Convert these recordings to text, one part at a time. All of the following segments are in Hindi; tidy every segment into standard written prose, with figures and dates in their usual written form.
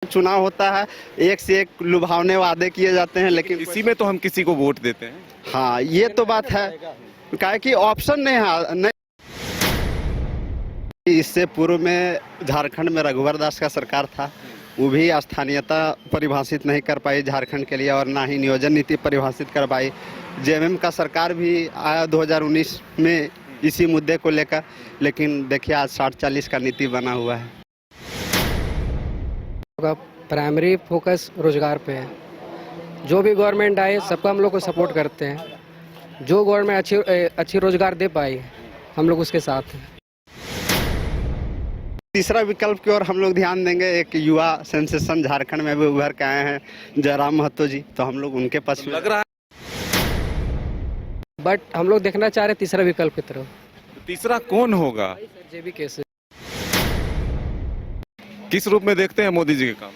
चुनाव होता है, एक से एक लुभावने वादे किए जाते हैं, लेकिन इसी में तो हम किसी को वोट देते हैं। हाँ ये तो बात है, काहे कि ऑप्शन नहीं। इससे पूर्व में झारखंड में रघुवर दास का सरकार था, वो भी स्थानीयता परिभाषित नहीं कर पाई झारखंड के लिए और ना ही नियोजन नीति परिभाषित कर पाई। जेएमएम का सरकार भी आया 2019 में इसी मुद्दे को लेकर, लेकिन देखिए आज 60-40 का नीति बना हुआ है। का प्राइमरी फोकस रोजगार पे है। जो भी गवर्नमेंट आए सबका हम लोग को सपोर्ट करते हैं। जो गवर्नमेंट अच्छी रोजगार दे पाई हम लोग उसके साथ हैं। तीसरा विकल्प की ओर हम लोग ध्यान देंगे। एक युवा सेंसेशन झारखंड में भी उभर के आए हैं, जयराम महतो जी, तो हम लोग उनके पक्ष में लग रहा है। बट हम लोग देखना चाह रहे हैं तीसरा विकल्प की तरफ। तीसरा कौन होगा? जेबी कैसे किस रूप में देखते हैं मोदी जी के काम?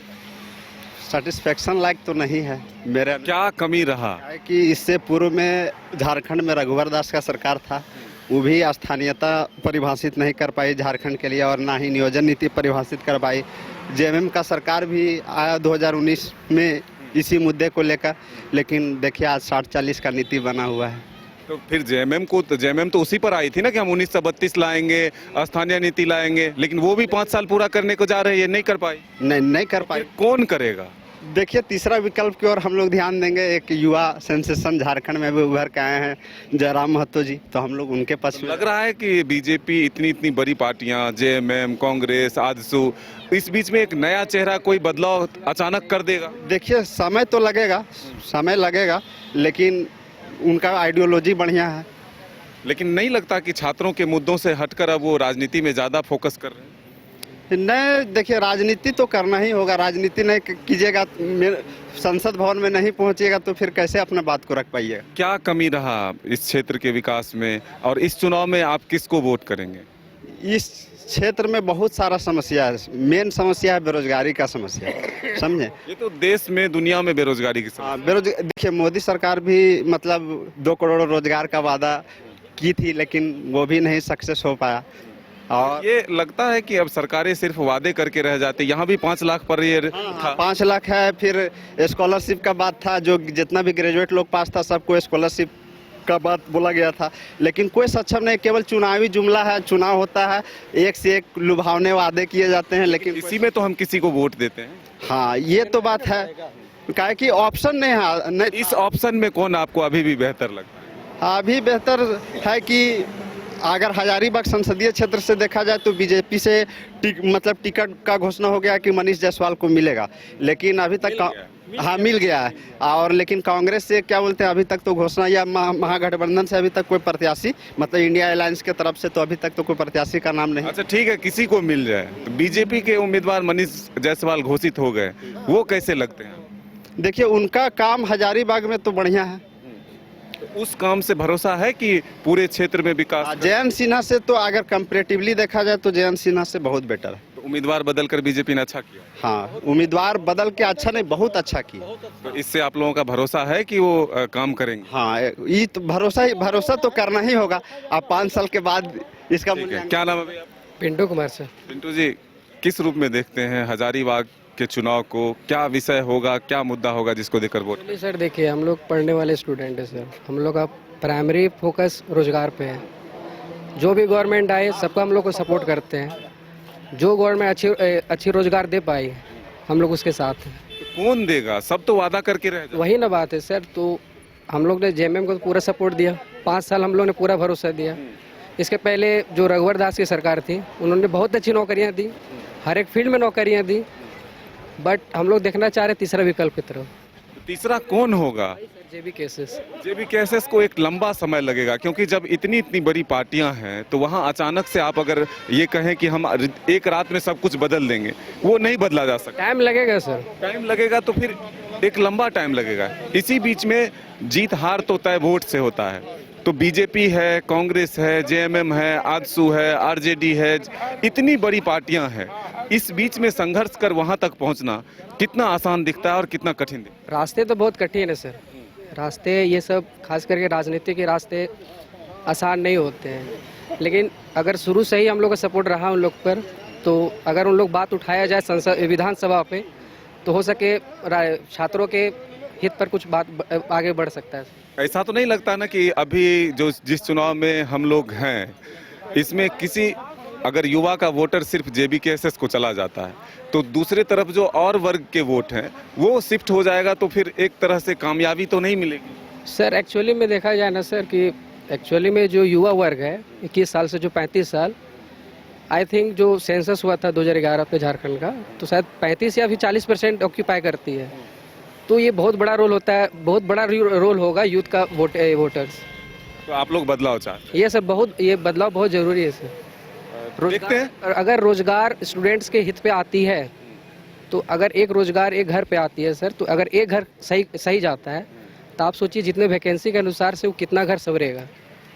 सेटिस्फेक्शन लायक तो नहीं है मेरा। क्या कमी रहा? है कि इससे पूर्व में झारखंड में रघुवर दास का सरकार था, वो भी स्थानीयता परिभाषित नहीं कर पाई झारखंड के लिए और ना ही नियोजन नीति परिभाषित कर पाई। जेएमएम का सरकार भी आया 2019 में इसी मुद्दे को लेकर, लेकिन देखिए आज 60-40 का नीति बना हुआ है। तो फिर जेएमएम तो उसी पर आई थी ना कि हम 1932 लाएंगे, स्थानीय नीति लाएंगे, लेकिन वो भी 5 साल पूरा करने को जा रहे हैं, ये नहीं कर पाई। नहीं कर पाई। कौन करेगा? देखिए तीसरा विकल्प की ओर हम लोग ध्यान देंगे। एक युवा सेंसेशन झारखंड में भी उभर के आए हैं, जयराम महतो जी, तो हम लोग उनके पक्ष में। लग रहा है कि बीजेपी इतनी बड़ी पार्टियां, जेएमएम, कांग्रेस, आजसू, इस बीच में एक नया चेहरा, कोई बदलाव अचानक कर देगा। देखिए समय तो लगेगा, लेकिन उनका आइडियोलॉजी बढ़िया है। लेकिन नहीं लगता कि छात्रों के मुद्दों से हटकर अब वो राजनीति में ज्यादा फोकस कर रहे हैं? नहीं, देखिए राजनीति तो करना ही होगा। राजनीति नहीं कीजिएगा, संसद भवन में नहीं पहुंचिएगा तो फिर कैसे अपना बात को रख पाइएगा। क्या कमी रहा इस क्षेत्र के विकास में, और इस चुनाव में आप किसको वोट करेंगे? इस क्षेत्र में बहुत सारा समस्या है। मेन समस्या है बेरोजगारी का समस्या, समझे। ये तो देश में, दुनिया में बेरोजगारी की समस्या। देखिए मोदी सरकार भी मतलब 2 करोड़ रोजगार का वादा की थी, लेकिन वो भी नहीं सक्सेस हो पाया। और ये लगता है कि अब सरकारें सिर्फ वादे करके रह जाती। यहाँ भी 5 लाख पर ईयर था। 5 लाख है, फिर स्कॉलरशिप का बात था, जो जितना भी ग्रेजुएट लोग पास था सबको स्कॉलरशिप का बात बोला गया था, लेकिन कोई सक्षम नहीं। केवल चुनावी जुमला है। चुनाव होता है, एक से एक लुभावने वादे किए जाते हैं, लेकिन इसी में तो हम किसी को वोट देते हैं। हाँ ये तो बात है, काहे कि ऑप्शन नहीं। इस ऑप्शन में कौन आपको अभी भी बेहतर लगता है? अभी बेहतर है कि अगर हजारीबाग संसदीय क्षेत्र से देखा जाए तो बीजेपी से मतलब टिकट का घोषणा हो गया कि मनीष जायसवाल को मिलेगा, लेकिन अभी तक हाँ मिल गया है। और लेकिन कांग्रेस से क्या बोलते हैं, अभी तक तो घोषणा, या महागठबंधन से अभी तक कोई प्रत्याशी, मतलब इंडिया अलायंस के तरफ से तो अभी तक तो कोई प्रत्याशी का नाम नहीं। अच्छा ठीक है, किसी को मिल जाए। तो बीजेपी के उम्मीदवार मनीष जायसवाल घोषित हो गए, वो कैसे लगते हैं? देखिए उनका काम हजारीबाग में तो बढ़िया है। उस काम से भरोसा है कि पूरे क्षेत्र में विकास? जयंत सिन्हा से तो अगर कंपैरेटिवली देखा जाए तो जयंत सिन्हा से बहुत बेटर है। तो उम्मीदवार बदलकर बीजेपी ने अच्छा किया। हाँ उम्मीदवार बदल के अच्छा नहीं, बहुत अच्छा किया। तो इससे आप लोगों का भरोसा है कि वो काम करेंगे? हाँ ये तो भरोसा तो करना ही होगा। आप 5 साल के बाद इसका क्या नाम है भैया? पिंटू कुमार से। पिंटू जी, किस रूप में देखते हैं हजारीबाग के चुनाव को? क्या विषय होगा, क्या मुद्दा होगा जिसको देकर वोट? चलिए सर, देखिए हम लोग पढ़ने वाले स्टूडेंट हैं सर। हम लोग का प्राइमरी फोकस रोजगार पे है। जो भी गवर्नमेंट आए सबका हम लोग को सपोर्ट करते हैं। जो गवर्नमेंट अच्छी रोजगार दे पाई हम लोग उसके साथ हैं। तो कौन देगा? सब तो वादा करके रह जाते। वही ना बात है सर। तो हम लोग ने जेएमएम को पूरा सपोर्ट दिया, 5 साल हम लोग ने पूरा भरोसा दिया। इसके पहले जो रघुवर दास की सरकार थी उन्होंने बहुत अच्छी नौकरियाँ दी, हर एक फील्ड में नौकरियाँ दी। बट हम लोग देखना चाह रहे हैं तीसरा विकल्प की तरफ। तीसरा कौन होगा? जेबी केसेस को एक लंबा समय लगेगा, क्योंकि जब इतनी बड़ी पार्टियां हैं तो वहां अचानक से आप अगर ये कहें कि हम एक रात में सब कुछ बदल देंगे, वो नहीं बदला जा सकता। टाइम लगेगा सर। टाइम लगेगा तो फिर एक लंबा टाइम लगेगा। इसी बीच में जीत हार तो तय वोट से होता है। तो बीजेपी है, कांग्रेस है, जेएमएम है, आजसू है, आरजेडी है, इतनी बड़ी पार्टियां हैं। इस बीच में संघर्ष कर वहां तक पहुंचना कितना आसान दिखता है और कितना कठिन दिखता है? रास्ते तो बहुत कठिन है सर। रास्ते ये सब खास करके राजनीति के रास्ते आसान नहीं होते हैं, लेकिन अगर शुरू से ही हम लोग का सपोर्ट रहा उन लोग पर, तो अगर उन लोग बात उठाया जाए संसद विधानसभा पे तो हो सके छात्रों के हित पर कुछ बात आगे बढ़ सकता है। ऐसा तो नहीं लगता ना कि अभी जो जिस चुनाव में हम लोग हैं इसमें किसी अगर युवा का वोटर सिर्फ जेबीकेएसएस को चला जाता है तो दूसरे तरफ जो और वर्ग के वोट हैं वो शिफ्ट हो जाएगा, तो फिर एक तरह से कामयाबी तो नहीं मिलेगी। सर एक्चुअली में देखा जाए ना सर कि एक्चुअली में जो युवा वर्ग है 21 साल से जो 35 साल, आई थिंक जो सेंसस हुआ था 2011 पे झारखंड का, तो शायद 35 या फिर 40% ऑक्यूपाई करती है। तो ये बहुत बड़ा रोल होता है, बहुत बड़ा रोल होगा यूथ का वोटर्स। तो आप लोग बदलाव चाहते हैं? ये सब ये बदलाव बहुत जरूरी है सर। देखते हैं रोजगार, अगर रोजगार स्टूडेंट्स के हित पे आती है तो अगर एक रोजगार एक घर पे आती है सर, तो अगर एक घर सही जाता है तो आप सोचिए जितने वैकेंसी के अनुसार से वो कितना घर संवरेगा।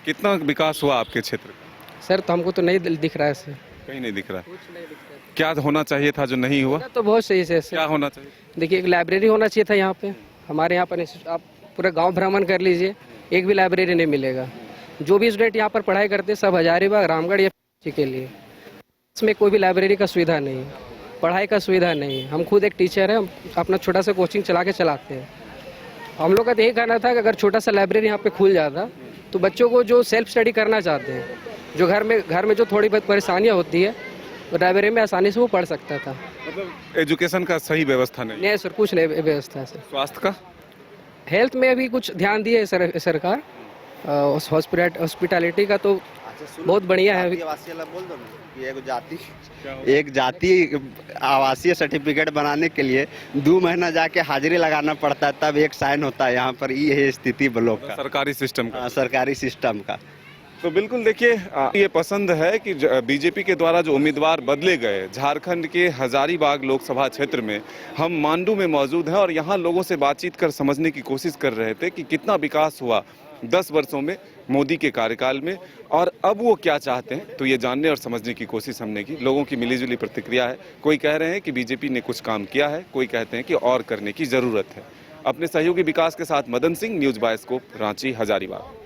कितना विकास हुआ आपके क्षेत्र का? सर तो हमको तो नहीं दिख रहा है सर, कहीं नहीं दिख रहा। कुछ नहीं दिख रहा है। क्या होना चाहिए था जो नहीं हुआ? तो बहुत सही से क्या सर, होना चाहिए? देखिए एक लाइब्रेरी होना चाहिए था यहाँ पे। हमारे यहाँ पर आप पूरा गांव भ्रमण कर लीजिए, एक भी लाइब्रेरी नहीं मिलेगा। जो भी स्टूडेंट यहाँ पर पढ़ाई करते हैं सब हजारीबाग, रामगढ़ या के लिए, इसमें कोई भी लाइब्रेरी का सुविधा नहीं है, पढ़ाई का सुविधा नहीं है। हम खुद एक टीचर है, हम अपना छोटा सा कोचिंग चला के चलाते हैं। हम लोग का तो यही कहना था कि अगर छोटा सा लाइब्रेरी यहाँ पे खुल जाता तो बच्चों को जो सेल्फ स्टडी करना चाहते हैं, जो घर में जो थोड़ी बहुत परेशानियाँ होती है, वो लाइब्रेरी में आसानी से वो पढ़ सकता था। मतलब एजुकेशन का सही व्यवस्था नहीं सर, कुछ नहीं व्यवस्था है सर। स्वास्थ्य का, हेल्थ में भी कुछ ध्यान दिए सरकार, हॉस्पिटैलिटी का तो बहुत बढ़िया है। आवासीय वाला बोल दो ना कि एक जाति आवासीय सर्टिफिकेट बनाने के लिए 2 महीना जाके हाजिरी लगाना पड़ता है, तब एक साइन होता है। यहाँ पर ये है स्थिति ब्लॉक का, सरकारी सिस्टम का। सरकारी सिस्टम का। तो बिल्कुल देखिए, ये पसंद है कि बीजेपी के द्वारा जो उम्मीदवार बदले गए, झारखंड के हजारीबाग लोकसभा क्षेत्र में हम मांडू में मौजूद हैं और यहाँ लोगों से बातचीत कर समझने की कोशिश कर रहे थे कि कितना विकास हुआ 10 वर्षों में मोदी के कार्यकाल में और अब वो क्या चाहते हैं। तो ये जानने और समझने की कोशिश हमने की। लोगों की मिलीजुली प्रतिक्रिया है, कोई कह रहे हैं कि बीजेपी ने कुछ काम किया है, कोई कहते हैं कि और करने की जरूरत है। अपने सहयोगी विकास के साथ Madan Singh, news bye scope, Ranchi, Hazaribagh.